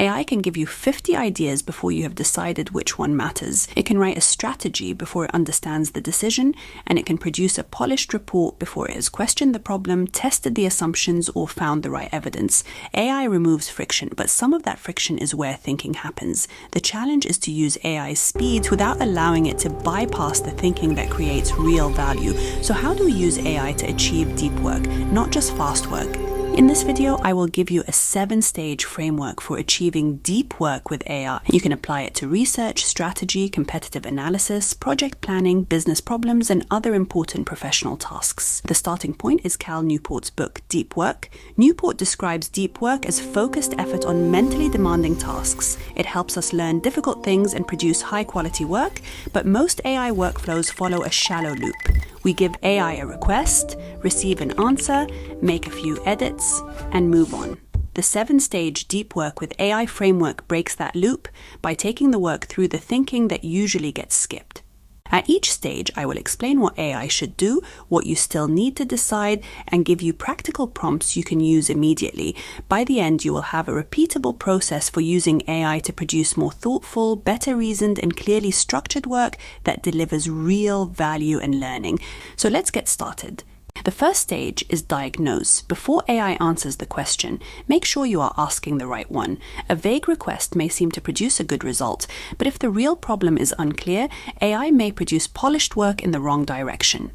AI can give you 50 ideas before you have decided which one matters. It can write a strategy before it understands the decision, and it can produce a polished report before it has questioned the problem, tested the assumptions, or found the right evidence. AI removes friction, but some of that friction is where thinking happens. The challenge is to use AI's speed without allowing it to bypass the thinking that creates real value. So how do we use AI to achieve deep work, not just fast work? In this video, I will give you a 7-stage framework for achieving deep work with AI. You can apply it to research, strategy, competitive analysis, project planning, business problems, and other important professional tasks. The starting point is Cal Newport's book, Deep Work. Newport describes deep work as focused effort on mentally demanding tasks. It helps us learn difficult things and produce high-quality work, but most AI workflows follow a shallow loop. We give AI a request, receive an answer, make a few edits, and move on. The 7-stage Deep Work with AI framework breaks that loop by taking the work through the thinking that usually gets skipped. At each stage, I will explain what AI should do, what you still need to decide, and give you practical prompts you can use immediately. By the end, you will have a repeatable process for using AI to produce more thoughtful, better reasoned, and clearly structured work that delivers real value and learning. So let's get started. The first stage is Diagnose. Before AI answers the question, make sure you are asking the right one. A vague request may seem to produce a good result, but if the real problem is unclear, AI may produce polished work in the wrong direction.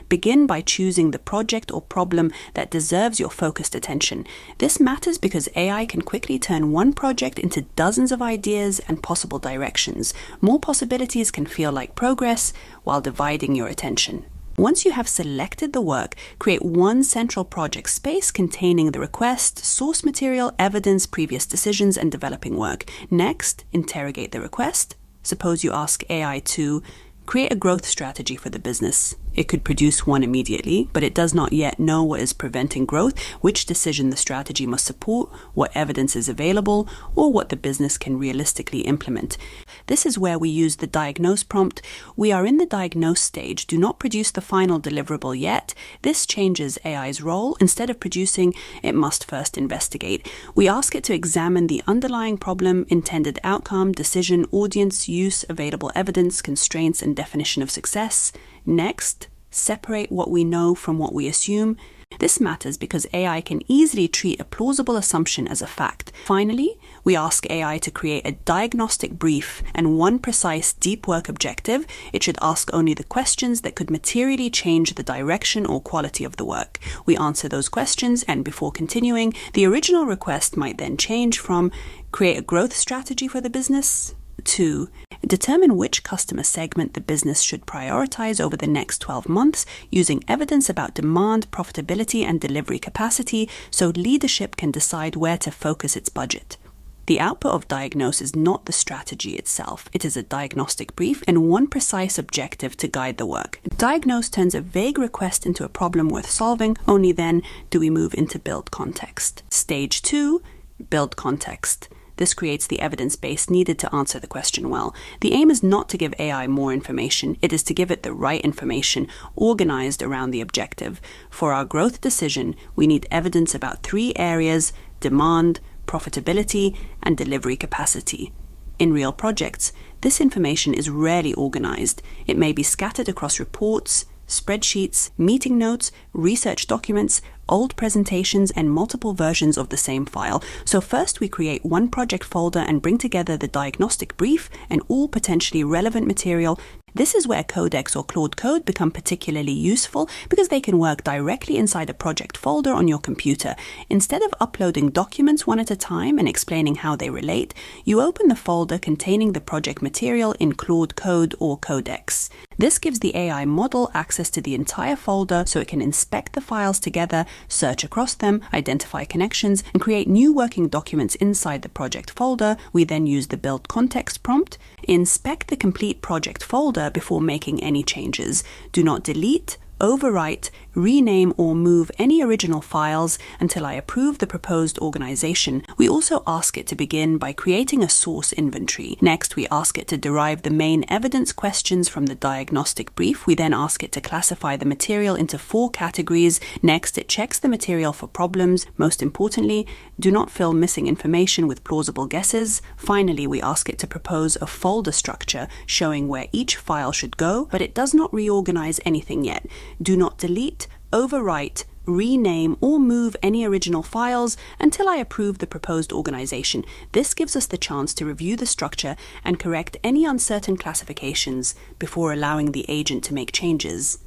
Begin by choosing the project or problem that deserves your focused attention. This matters because AI can quickly turn one project into dozens of ideas and possible directions. More possibilities can feel like progress while dividing your attention. Once you have selected the work, create one central project space containing the request, source material, evidence, previous decisions, and developing work. Next, interrogate the request. Suppose you ask AI to create a growth strategy for the business. It could produce one immediately, but it does not yet know what is preventing growth, which decision the strategy must support, what evidence is available, or what the business can realistically implement. This is where we use the Diagnose prompt. We are in the Diagnose stage. Do not produce the final deliverable yet. This changes AI's role. Instead of producing, it must first investigate. We ask it to examine the underlying problem, intended outcome, decision, audience, use, available evidence, constraints, and definition of success. Next, separate what we know from what we assume. This matters because AI can easily treat a plausible assumption as a fact. Finally, we ask AI to create a diagnostic brief and one precise deep work objective. It should ask only the questions that could materially change the direction or quality of the work. We answer those questions, and before continuing, the original request might then change from create a growth strategy for the business to determine which customer segment the business should prioritize over the next 12 months using evidence about demand, profitability, and delivery capacity so leadership can decide where to focus its budget. The output of Diagnose is not the strategy itself. It is a diagnostic brief and one precise objective to guide the work. Diagnose turns a vague request into a problem worth solving. Only then do we move into build context. Stage 2, build context. This creates the evidence base needed to answer the question well. The aim is not to give AI more information. It is to give it the right information, organized around the objective. For our growth decision, we need evidence about 3 areas: demand, profitability, and delivery capacity. In real projects, this information is rarely organized. It may be scattered across reports, spreadsheets, meeting notes, research documents, old presentations, and multiple versions of the same file. So first we create one project folder and bring together the diagnostic brief and all potentially relevant material. This is where Codex or Claude Code become particularly useful because they can work directly inside a project folder on your computer. Instead of uploading documents one at a time and explaining how they relate, you open the folder containing the project material in Claude Code or Codex. This gives the AI model access to the entire folder so it can inspect the files together, search across them, identify connections, and create new working documents inside the project folder. We then use the build context prompt. Inspect the complete project folder before making any changes. Do not delete, overwrite, rename, or move any original files until I approve the proposed organization. We also ask it to begin by creating a source inventory. Next, we ask it to derive the main evidence questions from the diagnostic brief. We then ask it to classify the material into 4 categories. Next, it checks the material for problems. Most importantly, do not fill missing information with plausible guesses. Finally, we ask it to propose a folder structure showing where each file should go, but it does not reorganize anything yet. Do not delete, overwrite, rename, or move any original files until I approve the proposed organization. This gives us the chance to review the structure and correct any uncertain classifications before allowing the agent to make changes.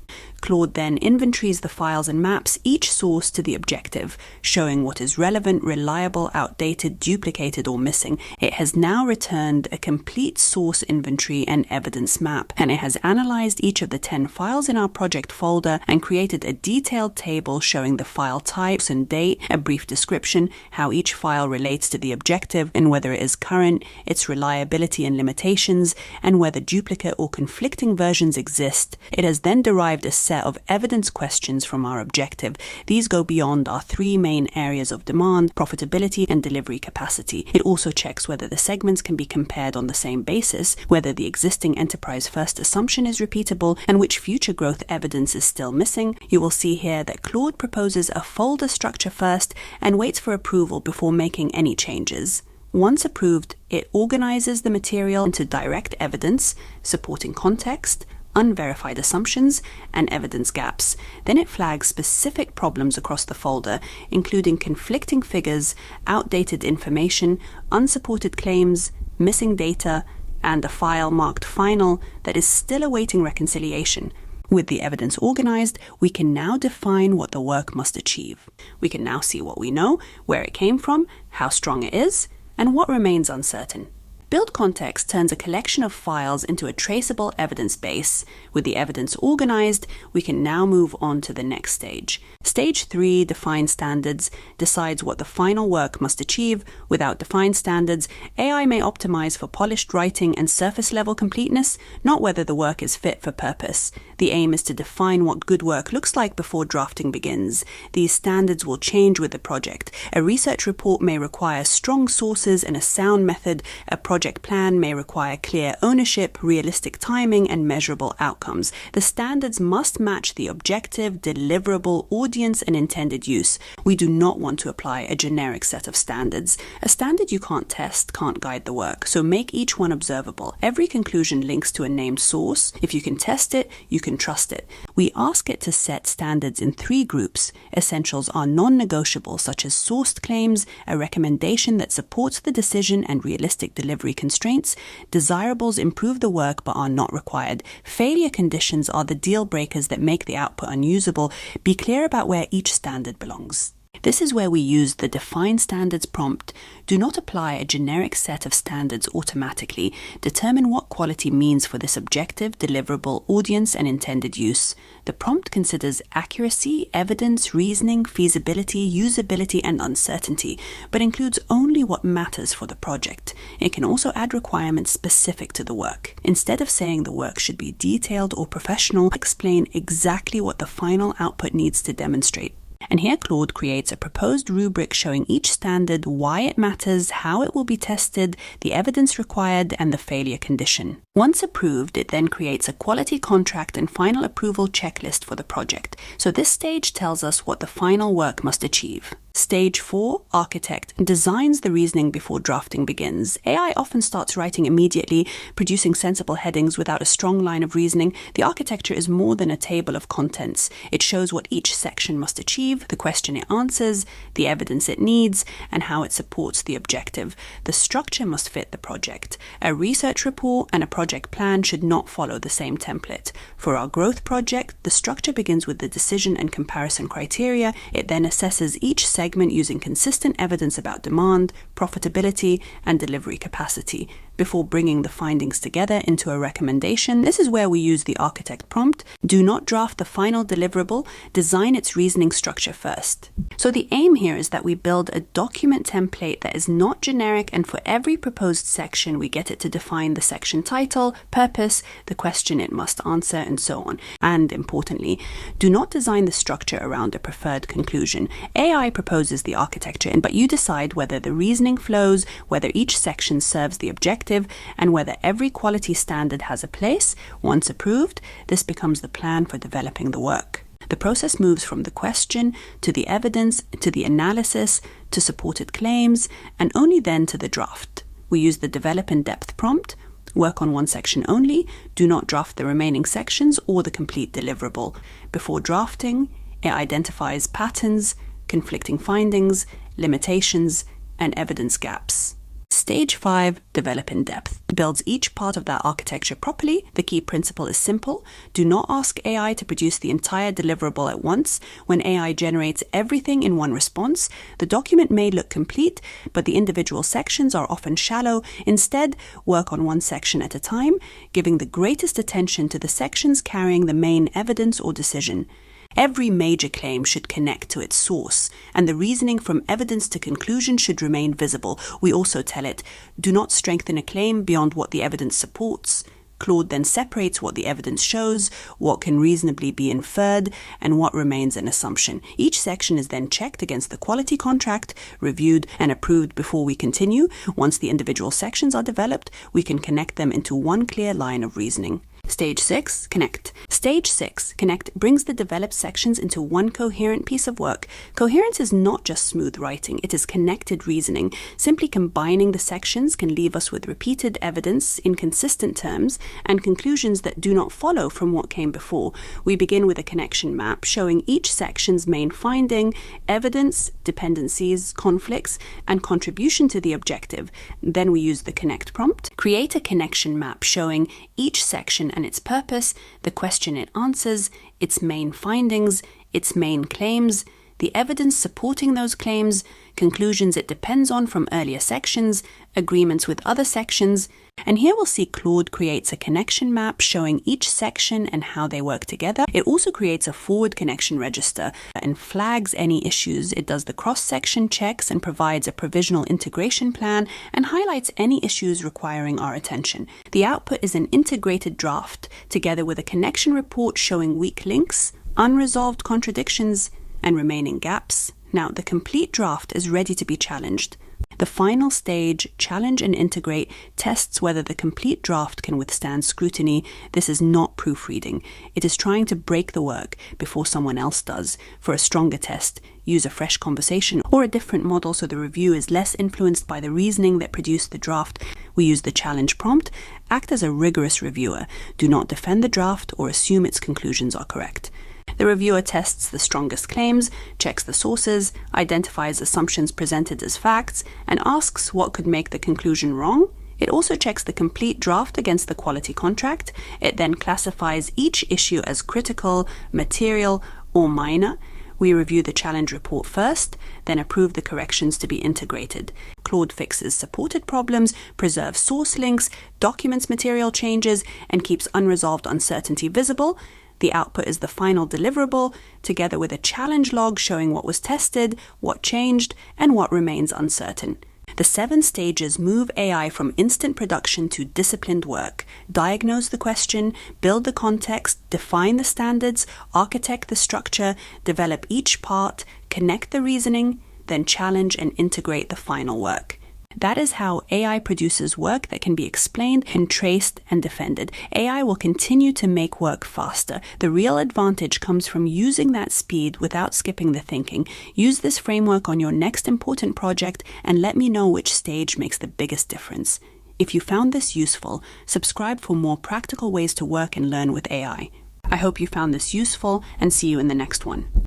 Claude then inventories the files and maps each source to the objective, showing what is relevant, reliable, outdated, duplicated, or missing. It has now returned a complete source inventory and evidence map, and it has analyzed each of the 10 files in our project folder and created a detailed table showing the file types and date, a brief description, how each file relates to the objective and whether it is current, its reliability and limitations, and whether duplicate or conflicting versions exist. It has then derived a set of evidence questions from our objective. These go beyond our 3 main areas of demand, profitability, and delivery capacity. It also checks whether the segments can be compared on the same basis, whether the existing enterprise first assumption is repeatable, and which future growth evidence is still missing. You will see here that Claude proposes a folder structure first and waits for approval before making any changes. Once approved, it organizes the material into direct evidence, supporting context, unverified assumptions, and evidence gaps. Then it flags specific problems across the folder, including conflicting figures, outdated information, unsupported claims, missing data, and a file marked final that is still awaiting reconciliation. With the evidence organized, we can now define what the work must achieve. We can now see what we know, where it came from, how strong it is, and what remains uncertain. Build context turns a collection of files into a traceable evidence base. With the evidence organized, we can now move on to the next stage. Stage 3, define standards, decides what the final work must achieve. Without defined standards, AI may optimize for polished writing and surface-level completeness, not whether the work is fit for purpose. The aim is to define what good work looks like before drafting begins. These standards will change with the project. A research report may require strong sources and a sound method. A project plan may require clear ownership, realistic timing, and measurable outcomes. The standards must match the objective, deliverable, audience, and intended use. We do not want to apply a generic set of standards. A standard you can't test can't guide the work, so make each one observable. Every conclusion links to a named source. If you can test it, you can trust it. We ask it to set standards in 3 groups. Essentials are non-negotiable, such as sourced claims, a recommendation that supports the decision, and realistic delivery constraints. Desirables improve the work but are not required. Failure conditions are the deal breakers that make the output unusable. Be clear about where each standard belongs. This is where we use the Define Standards prompt. Do not apply a generic set of standards automatically. Determine what quality means for this objective, deliverable, audience, and intended use. The prompt considers accuracy, evidence, reasoning, feasibility, usability, and uncertainty, but includes only what matters for the project. It can also add requirements specific to the work. Instead of saying the work should be detailed or professional, explain exactly what the final output needs to demonstrate. And here Claude creates a proposed rubric showing each standard, why it matters, how it will be tested, the evidence required, and the failure condition. Once approved, it then creates a quality contract and final approval checklist for the project. So this stage tells us what the final work must achieve. Stage 4, architect, designs the reasoning before drafting begins. AI often starts writing immediately, producing sensible headings without a strong line of reasoning. The architecture is more than a table of contents. It shows what each section must achieve, the question it answers, the evidence it needs, and how it supports the objective. The structure must fit the project. A research report and a project plan should not follow the same template. For our growth project, the structure begins with the decision and comparison criteria. It then assesses each segment using consistent evidence about demand, profitability, and delivery capacity. before bringing the findings together into a recommendation. This is where we use the architect prompt. Do not draft the final deliverable, design its reasoning structure first. So the aim here is that we build a document template that is not generic, and for every proposed section, we get it to define the section title, purpose, the question it must answer, and so on. And importantly, do not design the structure around a preferred conclusion. AI proposes the architecture, but you decide whether the reasoning flows, whether each section serves the objective, and whether every quality standard has a place. Once approved, this becomes the plan for developing the work. The process moves from the question to the evidence, to the analysis, to supported claims, and only then to the draft. We use the develop in depth prompt. Work on one section only. Do not draft the remaining sections or the complete deliverable. Before drafting, it identifies patterns, conflicting findings, limitations, and evidence gaps. Stage 5, develop in depth. Builds each part of that architecture properly. The key principle is simple. Do not ask AI to produce the entire deliverable at once. When AI generates everything in one response, the document may look complete, but the individual sections are often shallow. Instead, work on one section at a time, giving the greatest attention to the sections carrying the main evidence or decision. Every major claim should connect to its source, and the reasoning from evidence to conclusion should remain visible. We also tell it, do not strengthen a claim beyond what the evidence supports. Claude then separates what the evidence shows, what can reasonably be inferred, and what remains an assumption. Each section is then checked against the quality contract, reviewed and approved before we continue. Once the individual sections are developed, we can connect them into one clear line of reasoning. Stage 6, connect. Stage 6, connect, brings the developed sections into one coherent piece of work. Coherence is not just smooth writing, it is connected reasoning. Simply combining the sections can leave us with repeated evidence, inconsistent terms, and conclusions that do not follow from what came before. We begin with a connection map showing each section's main finding, evidence, dependencies, conflicts, and contribution to the objective. Then we use the connect prompt. Create a connection map showing each section and its purpose, the question it answers, its main findings, its main claims, the evidence supporting those claims, conclusions it depends on from earlier sections, agreements with other sections. And here we'll see Claude creates a connection map showing each section and how they work together. It also creates a forward connection register and flags any issues. It does the cross-section checks and provides a provisional integration plan and highlights any issues requiring our attention. The output is an integrated draft together with a connection report showing weak links, unresolved contradictions, and remaining gaps. Now, the complete draft is ready to be challenged. The final stage, challenge and integrate, tests whether the complete draft can withstand scrutiny. This is not proofreading. It is trying to break the work before someone else does. For a stronger test, use a fresh conversation or a different model so the review is less influenced by the reasoning that produced the draft. We use the challenge prompt. Act as a rigorous reviewer. Do not defend the draft or assume its conclusions are correct. The reviewer tests the strongest claims, checks the sources, identifies assumptions presented as facts, and asks what could make the conclusion wrong. It also checks the complete draft against the quality contract. It then classifies each issue as critical, material, or minor. We review the challenge report first, then approve the corrections to be integrated. Claude fixes supported problems, preserves source links, documents material changes, and keeps unresolved uncertainty visible. The output is the final deliverable, together with a challenge log showing what was tested, what changed, and what remains uncertain. The 7 stages move AI from instant production to disciplined work. Diagnose the question, build the context, define the standards, architect the structure, develop each part, connect the reasoning, then challenge and integrate the final work. That is how AI produces work that can be explained and traced and defended. AI will continue to make work faster. The real advantage comes from using that speed without skipping the thinking. Use this framework on your next important project and let me know which stage makes the biggest difference. If you found this useful, subscribe for more practical ways to work and learn with AI. I hope you found this useful and see you in the next one.